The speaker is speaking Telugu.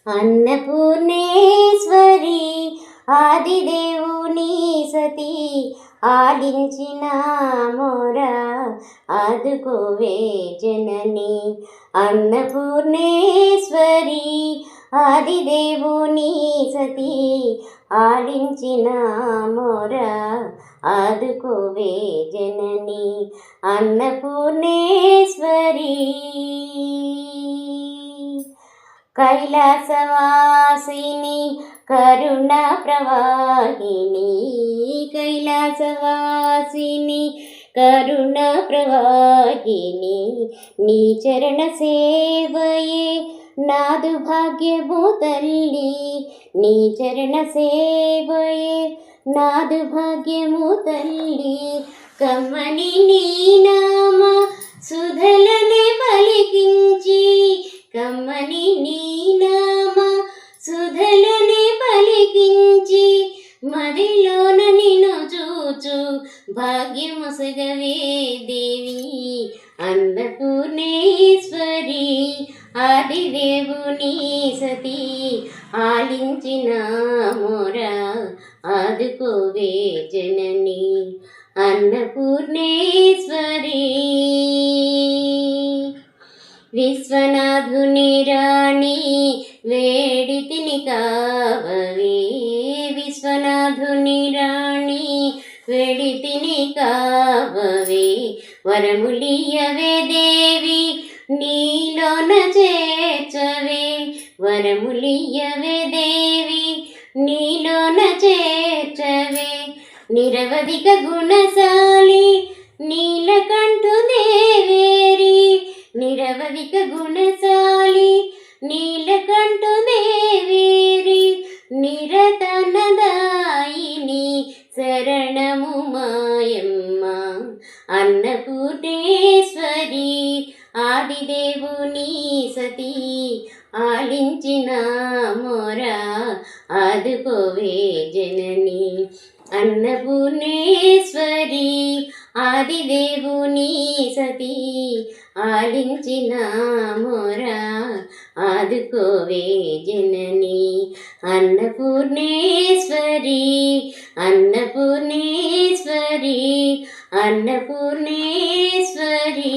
అన్నపూర్ణేశ్వరి ఆదిదేవుని సతీ ఆలించిన మొర ఆదుకోవే జనని. అన్నపూర్ణేశ్వరి ఆదిదేవుని సతీ ఆలించిన మొర ఆదుకోవే జనని. అన్నపూర్ణేశ్వరి కైలాసవాసిని కరుణ ప్రవాహిని. కైలాసవాసిని కరుణ ప్రవాహిని. నీ చరణ సేవయే నాదు భాగ్యము తల్లి. నీ చరణ సేవయే నాదు భాగ్యము తల్లి. కమ్మని నీ నామ సుధలనే పలికించి, కమ్మని నీ నామ సుధలనే పలికించి, మదిలోన నిన్ను చూచు భాగ్యముసగవే దేవి. అన్నపూర్ణేశ్వరి ఆదిదేవుని సతీ ఆలించిన మొర ఆదుకోవే జనని. అన్నపూర్ణేశ్వరి విశ్వనాథుని రాణి వేడితిని కావవే. విశ్వనాథుని రాణి వేడితిని కావవే. వరములియవే దేవి నీలోన చేర్చవే. వరములియవే దేవి నీలోన చేర్చవే. నిరవధిక గుణశాలి నీలకంఠుదేవేరి. నిరవధిక గుణశాలి నీలకంఠుదేవేరి. నిరతనదాయిని శరణము మాయమ్మ. అన్నపూర్ణేశ్వరి ఆదిదేవుని సతీ ఆలించిన మొర ఆదుకోవే జనని. అన్నపూర్ణేశ్వరి ఆదిదేవుని సతీ ఆలించిన మొర ఆదుకోవే జనని. అన్నపూర్ణేశ్వరి అన్నపూర్ణేశ్వరి అన్నపూర్ణేశ్వరి.